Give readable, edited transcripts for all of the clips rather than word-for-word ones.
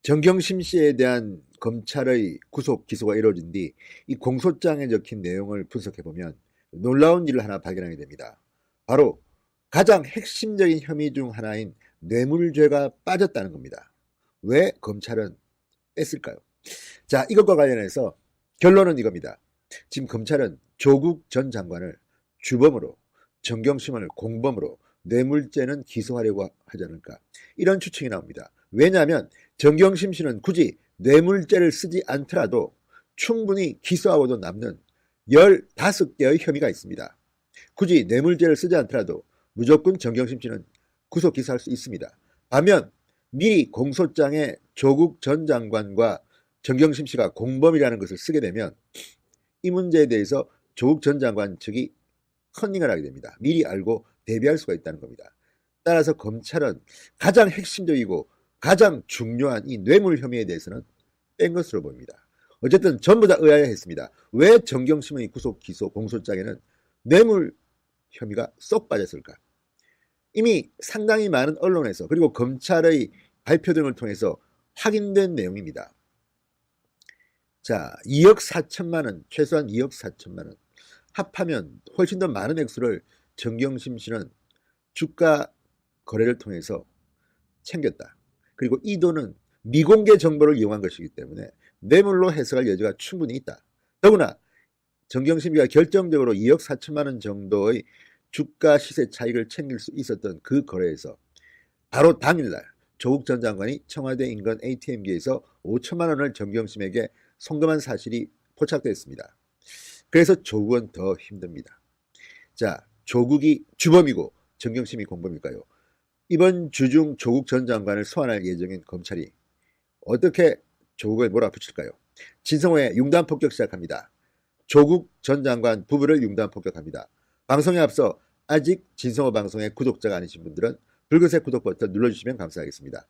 정경심 씨에 대한 검찰의 구속 기소가 이루어진 뒤 이 공소장에 적힌 내용을 분석해 보면 놀라운 일을 하나 발견하게 됩니다. 바로 가장 핵심적인 혐의 중 하나인 뇌물죄가 빠졌다는 겁니다. 왜 검찰은 뺐을까요? 자, 이것과 관련해서 결론은 이겁니다. 지금 검찰은 조국 전 장관을 주범으로, 정경심을 공범으로 뇌물죄는 기소하려고 하지 않을까, 이런 추측이 나옵니다. 왜냐하면 정경심 씨는 굳이 뇌물죄를 쓰지 않더라도 충분히 기소하고도 남는 15개의 혐의가 있습니다. 굳이 뇌물죄를 쓰지 않더라도 무조건 정경심 씨는 구속 기소할 수 있습니다. 반면 미리 공소장에 조국 전 장관과 정경심 씨가 공범이라는 것을 쓰게 되면 이 문제에 대해서 조국 전 장관 측이 컨닝을 하게 됩니다. 미리 알고 대비할 수가 있다는 겁니다. 따라서 검찰은 가장 핵심적이고 가장 중요한 이 뇌물 혐의에 대해서는 뺀 것으로 보입니다. 어쨌든 전부 다 의아해했습니다. 왜 정경심의 구속 기소 공소장에는 뇌물 혐의가 쏙 빠졌을까? 이미 상당히 많은 언론에서 그리고 검찰의 발표 등을 통해서 확인된 내용입니다. 자, 2억 4천만 원, 최소한 2억 4천만 원. 합하면 훨씬 더 많은 액수를 정경심 씨는 주가 거래를 통해서 챙겼다. 그리고 이 돈은 미공개 정보를 이용한 것이기 때문에 뇌물로 해석할 여지가 충분히 있다. 더구나 정경심 씨가 결정적으로 2억 4천만 원 정도의 주가 시세 차익을 챙길 수 있었던 그 거래에서 바로 당일날 조국 전 장관이 청와대 인근 ATM기에서 5천만 원을 정경심에게 송금한 사실이 포착됐습니다. 그래서 조국은 더 힘듭니다. 자, 조국이 주범이고 정경심이 공범일까요? 이번 주 중 조국 전 장관을 소환할 예정인 검찰이 어떻게 조국을 몰아붙일까요? 진성호의 융단 폭격 시작합니다. 조국 전 장관 부부를 융단 폭격합니다. 방송에 앞서 아직 진성호 방송의 구독자가 아니신 분들은 붉은색 구독 버튼 눌러주시면 감사하겠습니다.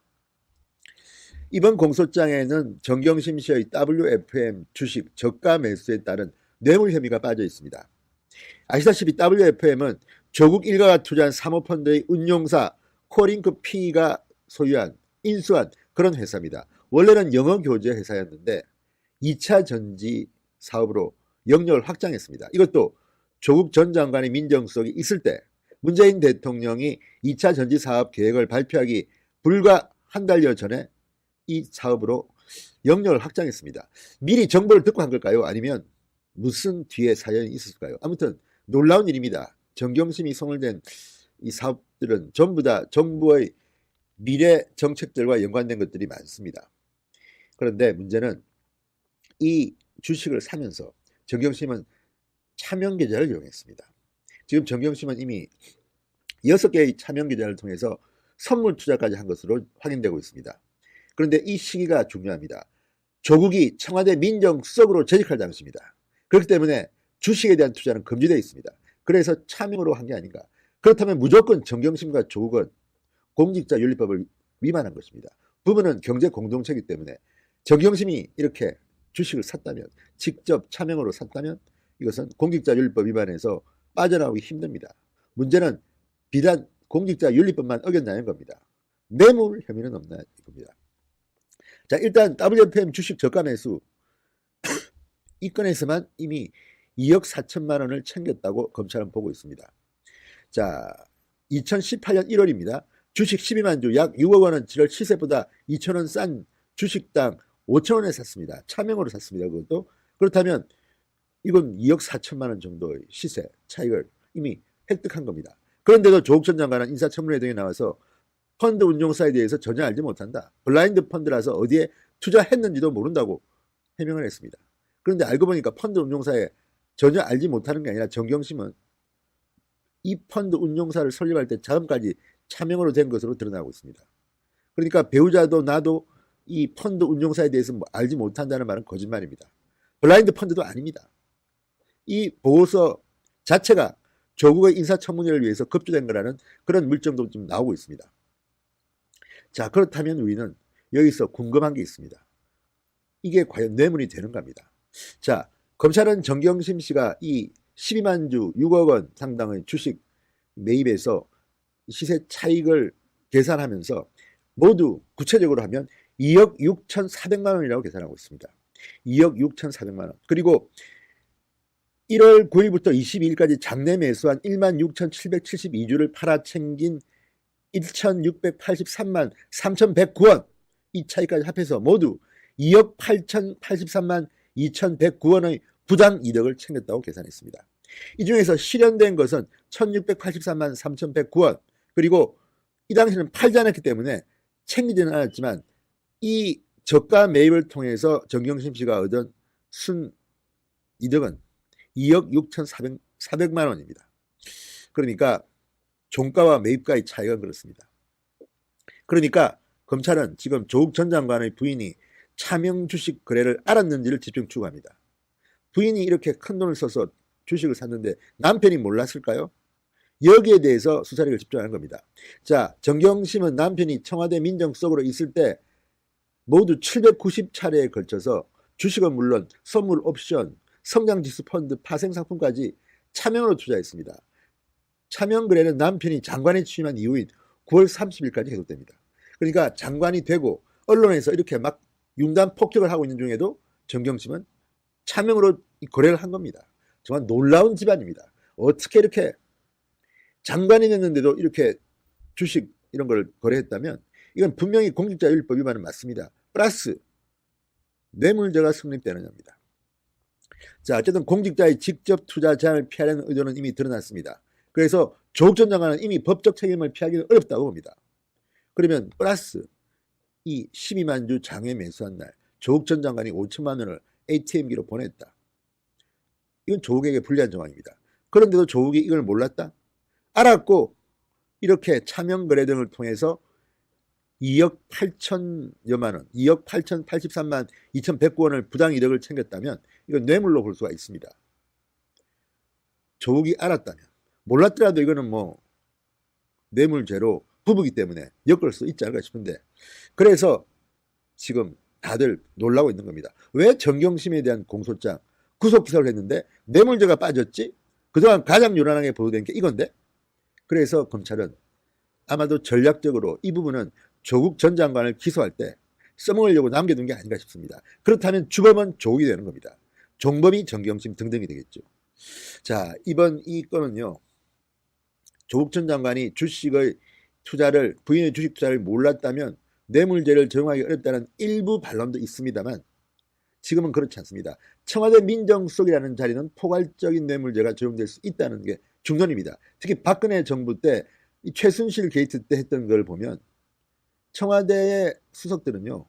이번 공소장에는 정경심 씨의 WFM 주식 저가 매수에 따른 뇌물 혐의가 빠져 있습니다. 아시다시피 WFM은 조국 일가가 투자한 사모펀드의 운용사 코링크 P가 소유한 인수한 그런 회사입니다. 원래는 영어교재 회사였는데 2차 전지 사업으로 영역을 확장했습니다. 이것도 조국 전 장관의 민정수석이 있을 때 문재인 대통령이 2차 전지 사업 계획을 발표하기 불과 한 달여 전에 이 사업으로 영역을 확장했습니다. 미리 정보를 듣고 한 걸까요? 아니면 무슨 뒤에 사연이 있었을까요? 아무튼 놀라운 일입니다. 정경심이 손을 댄 이 사업들은 전부 다 정부의 미래 정책들과 연관된 것들이 많습니다. 그런데 문제는 이 주식을 사면서 정경심은 차명 계좌를 이용했습니다. 지금 정경심은 이미 6개의 차명 계좌를 통해서 선물 투자까지 한 것으로 확인되고 있습니다. 그런데 이 시기가 중요합니다. 조국이 청와대 민정수석으로 재직할 당시입니다. 그렇기 때문에 주식에 대한 투자는 금지되어 있습니다. 그래서 차명으로 한 게 아닌가. 그렇다면 무조건 정경심과 조국은 공직자윤리법을 위반한 것입니다. 부부는 경제 공동체이기 때문에 정경심이 이렇게 주식을 샀다면, 직접 차명으로 샀다면 이것은 공직자윤리법 위반에서 빠져나오기 힘듭니다. 문제는 비단 공직자윤리법만 어겼냐는 겁니다. 뇌물 혐의는 없나 이겁니다. 자, 일단 WFM 주식 저가 매수 이 건에서만 이미 2억 4천만 원을 챙겼다고 검찰은 보고 있습니다. 자, 2018년 1월입니다. 주식 12만 주 약 6억 원어치를 시세보다 2천 원 싼 주식당 5천 원에 샀습니다. 차명으로 샀습니다. 그것도. 그렇다면 이건 2억 4천만 원 정도의 시세 차익을 이미 획득한 겁니다. 그런데도 조국 전 장관은 인사청문회 등에 나와서 펀드 운용사에 대해서 전혀 알지 못한다. 블라인드 펀드라서 어디에 투자했는지도 모른다고 해명을 했습니다. 그런데 알고 보니까 펀드 운용사에 전혀 알지 못하는 게 아니라 정경심은 이 펀드 운용사를 설립할 때 자금까지 차명으로 된 것으로 드러나고 있습니다. 그러니까 배우자도 나도 이 펀드 운용사에 대해서 알지 못한다는 말은 거짓말입니다. 블라인드 펀드도 아닙니다. 이 보고서 자체가 조국의 인사청문회를 위해서 급조된 거라는 그런 물증도 좀 나오고 있습니다. 자, 그렇다면 우리는 여기서 궁금한 게 있습니다. 이게 과연 뇌물이 되는 겁니다. 자, 검찰은 정경심 씨가 이 12만 주 6억 원 상당의 주식 매입에서 시세 차익을 계산하면서 모두 구체적으로 하면 2억 6,400만 원이라고 계산하고 있습니다. 2억 6,400만 원. 그리고 1월 9일부터 22일까지 장내 매수한 16,772주를 팔아 챙긴 1,683만 3,109원, 이 차이까지 합해서 모두 2억 8,083만 2,109원의 부당 이득을 챙겼다고 계산했습니다. 이 중에서 실현된 것은 1,683만 3,109원, 그리고 이 당시에는 팔지 않았기 때문에 챙기지는 않았지만 이 저가 매입을 통해서 정경심 씨가 얻은 순 이득은 2억 6,400만 원입니다. 그러니까 종가와 매입가의 차이가 그렇습니다. 그러니까 검찰은 지금 조국 전 장관의 부인이 차명 주식 거래를 알았는지를 집중 추구합니다. 부인이 이렇게 큰 돈을 써서 주식을 샀는데 남편이 몰랐을까요? 여기에 대해서 수사력을 집중하는 겁니다. 자, 정경심은 남편이 청와대 민정수석으로 있을 때 모두 790차례에 걸쳐서 주식은 물론 선물 옵션, 성장지수 펀드, 파생상품까지 차명으로 투자했습니다. 차명 거래는 남편이 장관에 취임한 이후인 9월 30일까지 계속됩니다. 그러니까 장관이 되고 언론에서 이렇게 막 융단 폭격을 하고 있는 중에도 정경심은 차명으로 거래를 한 겁니다. 정말 놀라운 집안입니다. 어떻게 이렇게 장관이 됐는데도 이렇게 주식 이런 걸 거래했다면 이건 분명히 공직자윤리법 위반은 맞습니다. 플러스 뇌물죄가 성립되는 겁니다. 자, 어쨌든 공직자의 직접 투자 제한을 피하려는 의도는 이미 드러났습니다. 그래서 조국 전 장관은 이미 법적 책임을 피하기는 어렵다고 봅니다. 그러면 플러스 이 12만 주 장외 매수한 날 조국 전 장관이 5천만 원을 ATM기로 보냈다. 이건 조국에게 불리한 정황입니다. 그런데도 조국이 이걸 몰랐다? 알았고 이렇게 차명 거래 등을 통해서 2억 8천여만 원, 2억 8,083만 2,109원을 부당 이득을 챙겼다면 이건 뇌물로 볼 수가 있습니다. 조국이 알았다면, 몰랐더라도 이거는 뭐 뇌물죄로 부부기 때문에 엮을 수 있지 않을까 싶은데, 그래서 지금 다들 놀라고 있는 겁니다. 왜 정경심에 대한 공소장 구속기소를 했는데 뇌물죄가 빠졌지? 그동안 가장 요란하게 보도된 게 이건데? 그래서 검찰은 아마도 전략적으로 이 부분은 조국 전 장관을 기소할 때 써먹으려고 남겨둔 게 아닌가 싶습니다. 그렇다면 주범은 조국이 되는 겁니다. 종범이 정경심 등등이 되겠죠. 자, 이번 이 건은요, 조국 전 장관이 주식의 투자를, 부인의 주식 투자를 몰랐다면 뇌물죄를 적용하기 어렵다는 일부 반론도 있습니다만 지금은 그렇지 않습니다. 청와대 민정수석이라는 자리는 포괄적인 뇌물죄가 적용될 수 있다는 게 중론입니다. 특히 박근혜 정부 때 이 최순실 게이트 때 했던 걸 보면 청와대의 수석들은요,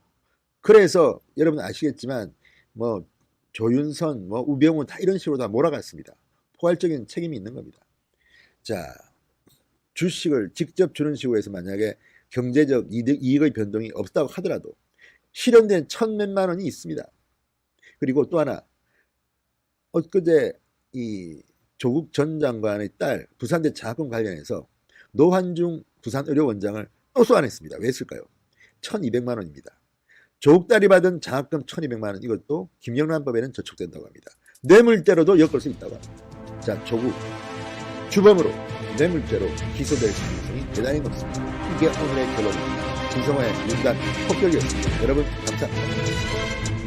그래서 여러분 아시겠지만 뭐 조윤선, 뭐 우병우 다 이런 식으로 다 몰아갔습니다. 포괄적인 책임이 있는 겁니다. 자, 주식을 직접 주는 식으로 해서 만약에 경제적 이익의 변동이 없다고 하더라도 실현된 1,000몇만 원이 있습니다. 그리고 또 하나, 엊그제 이 조국 전 장관의 딸 부산대 장학금 관련해서 노환중 부산의료원장을 또 소환했습니다. 왜 했을까요? 1,200만 원입니다. 조국 딸이 받은 장학금 1,200만 원, 이것도 김영란법에는 저촉된다고 합니다. 뇌물죄로도 엮을 수 있다고 합니다. 자, 조국 주범으로 뇌물죄로 기소될 가능성이 대단히 높습니다. 이게 오늘의 결론입니다. 진성호의 윤단 폭격이었습니다. 여러분 감사합니다.